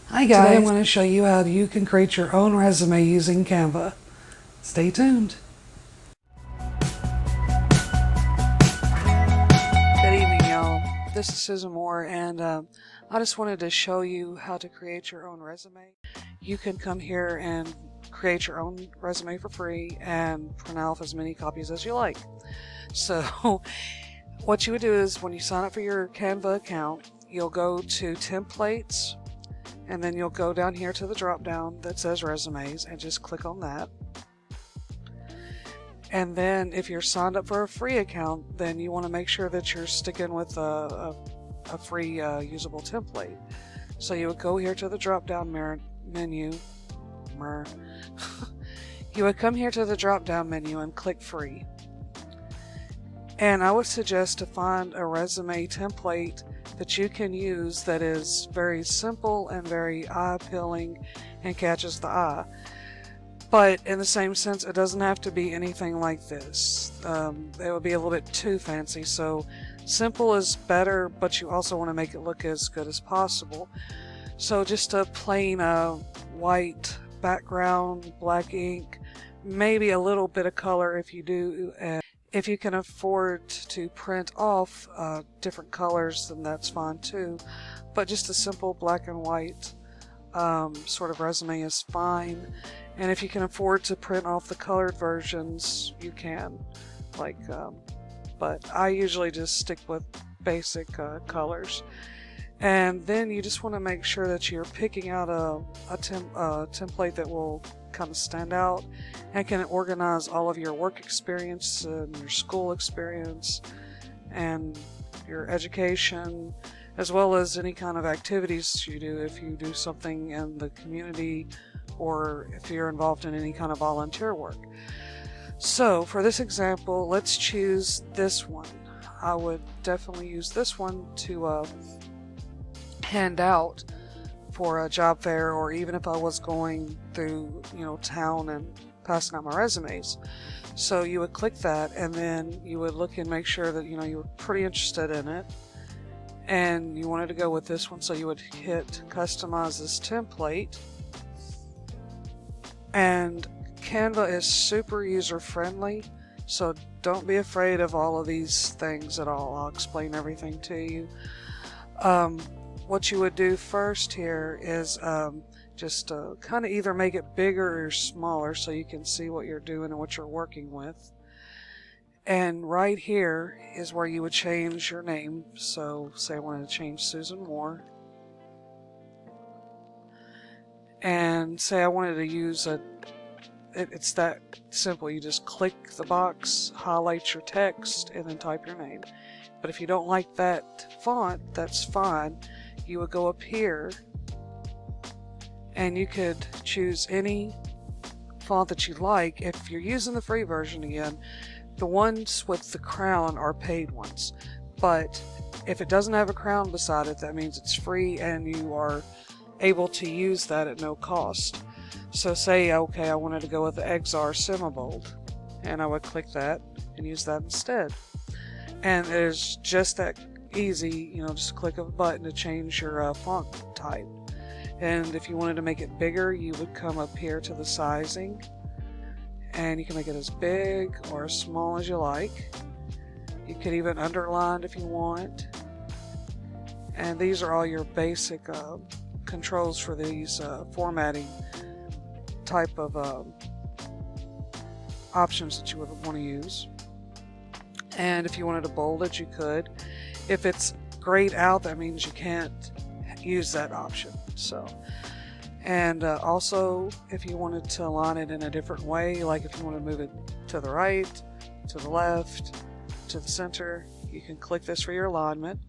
Hi guys, today I'm going to show you how you can create your own resume using Canva. Stay tuned. Good evening, y'all. This is Susan Moore, and I just wanted to show you how to create your own resume. You can come here and create your own resume for free and print out as many copies as you like. So what you would do is when you sign up for your Canva account, you'll go to templates, and then you'll go down here to the drop down that says resumes and just click on that. And then if you're signed up for a free account, then you want to make sure that you're sticking with a free usable template. So you would go here to the drop down menu. You would come here to the drop down menu and click free. And I would suggest to find a resume template that you can use that is very simple and very eye-appealing and catches the eye. But in the same sense, it doesn't have to be anything like this. It would be a little bit too fancy. So simple is better, but you also want to make it look as good as possible. So just a plain white background, black ink, maybe a little bit of color if you do. If you can afford to print off different colors, then that's fine too. But just a simple black and white sort of resume is fine. And if you can afford to print off the colored versions, you can. But I usually just stick with basic colors. And then you just want to make sure that you're picking out a template that will kind of stand out and can organize all of your work experience and your school experience and your education, as well as any kind of activities you do if you do something in the community or if you're involved in any kind of volunteer work. So for this example, let's choose this one. I would definitely use this one to hand out for a job fair, or even if I was going through town and passing out my resumes. So you would click that, and then you would look and make sure that you were pretty interested in it and you wanted to go with this one. So you would hit customize this template. And Canva is super user friendly, so don't be afraid of all of these things at all. I'll explain everything to you. What you would do first here is just kind of either make it bigger or smaller so you can see what you're doing and what you're working with. And right here is where you would change your name. So say I wanted to change Susan Moore. And say I wanted to use it's that simple. You just click the box, highlight your text, and then type your name. But if you don't like that font, that's fine. You would go up here and you could choose any font that you like. If you're using the free version, again, the ones with the crown are paid ones. But if it doesn't have a crown beside it, that means it's free and you are able to use that at no cost. So say, okay, I wanted to go with the XR Semibold, and I would click that and use that instead. And it is just that easy, just click a button to change your font type. And if you wanted to make it bigger, you would come up here to the sizing, and you can make it as big or as small as you like. You could even underline if you want. And these are all your basic controls for these formatting type of options that you would want to use. And if you wanted to bold it, you could. If it's grayed out, that means you can't use that option. And also, if you wanted to align it in a different way, like if you want to move it to the right, to the left, to the center, you can click this for your alignment.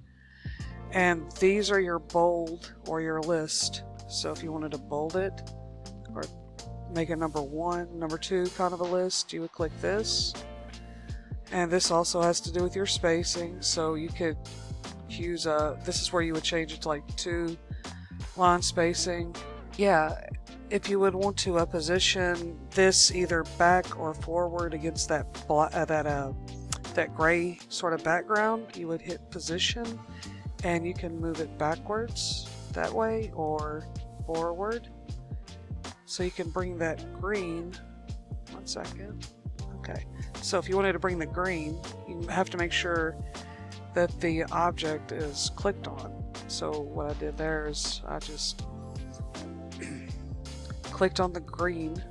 And these are your bold or your list. So if you wanted to bold it or make a number 1, number 2 kind of a list, you would click this. And this also has to do with your spacing, so you could use this is where you would change it to like 2 line spacing. Yeah, if you would want to position this either back or forward against that gray sort of background, you would hit position, and you can move it backwards that way or forward. So you can bring that green, one second. Okay, so if you wanted to bring the green, you have to make sure that the object is clicked on. So what I did there is I just clicked on the green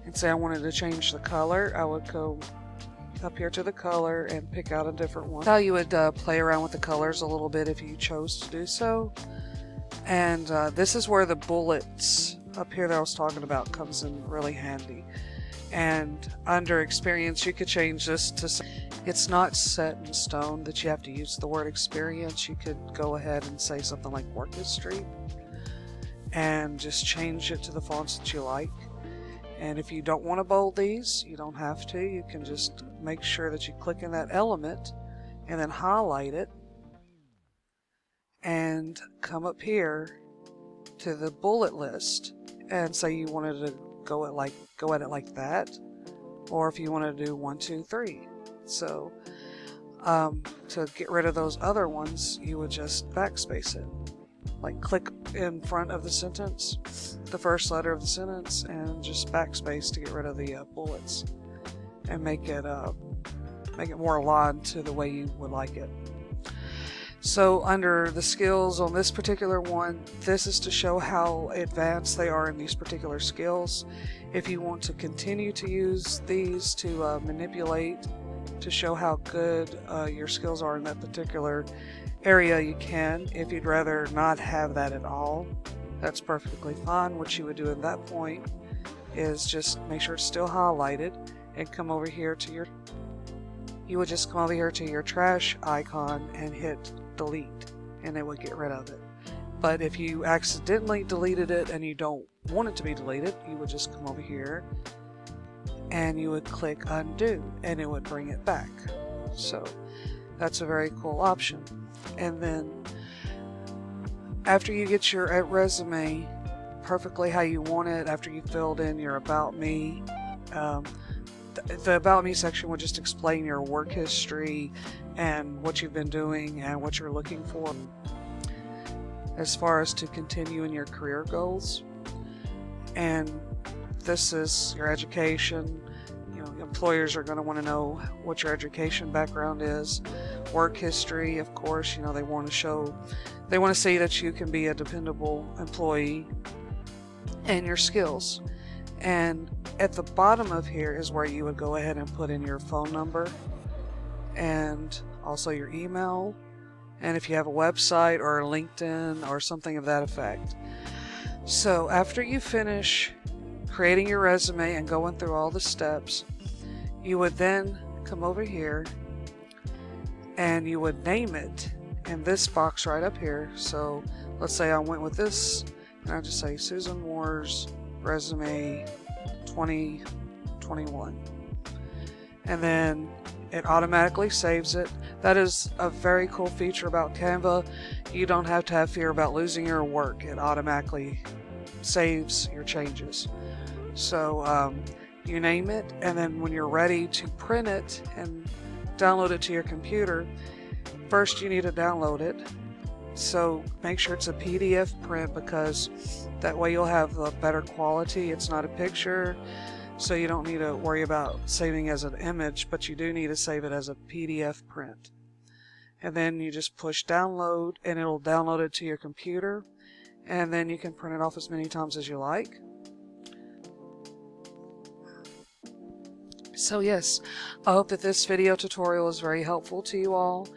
and say I wanted to change the color. I would go up here to the color and pick out a different one. How you would play around with the colors a little bit if you chose to do so. And this is where the bullets up here that I was talking about comes in really handy. And under experience, you could change this to, it's not set in stone that you have to use the word experience. You could go ahead and say something like work history and just change it to the fonts that you like. And if you don't want to bold these, you don't have to. You can just make sure that you click in that element and then highlight it and come up here to the bullet list and say you wanted to go at it like that, or if you want to do 1, 2, 3. So to get rid of those other ones, you would just backspace it. Like click in front of the sentence, the first letter of the sentence, and just backspace to get rid of the bullets and make it more aligned to the way you would like it. So under the skills on this particular one, this is to show how advanced they are in these particular skills. If you want to continue to use these to manipulate, to show how good your skills are in that particular area, you can. If you'd rather not have that at all, that's perfectly fine. What you would do at that point is just make sure it's still highlighted and come over here to your, you would just come over here to your trash icon and hit delete, and it would get rid of it. But if you accidentally deleted it and you don't want it to be deleted, you would just come over here and you would click undo and it would bring it back. So that's a very cool option. And then after you get your resume perfectly how you want it, after you filled in your about me, the about me section will just explain your work history and what you've been doing and what you're looking for as far as to continue in your career goals. And this is your education. You know, employers are going to want to know what your education background is. Work history, of course, you know, they want to see that you can be a dependable employee, and your skills. And at the bottom of here is where you would go ahead and put in your phone number and also your email, and if you have a website or a LinkedIn or something of that effect. So after you finish creating your resume and going through all the steps, you would then come over here and you would name it in this box right up here. So let's say I went with this, and I just say Susan Moore's resume 2021, and then it automatically saves it. That is a very cool feature about Canva. You don't have to have fear about losing your work. It automatically saves your changes. So you name it, and then when you're ready to print it and download it to your computer, first you need to download it. So make sure it's a PDF print, because that way you'll have a better quality. It's not a picture, so you don't need to worry about saving as an image, but you do need to save it as a PDF print. And then you just push download and it'll download it to your computer, and then you can print it off as many times as you like. So yes, I hope that this video tutorial is very helpful to you all,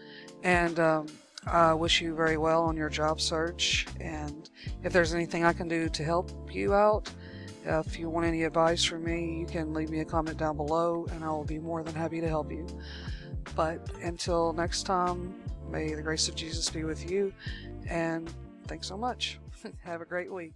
and I wish you very well on your job search. And if there's anything I can do to help you out, if you want any advice from me, you can leave me a comment down below and I will be more than happy to help you. But until next time, may the grace of Jesus be with you, and thanks so much. Have a great week.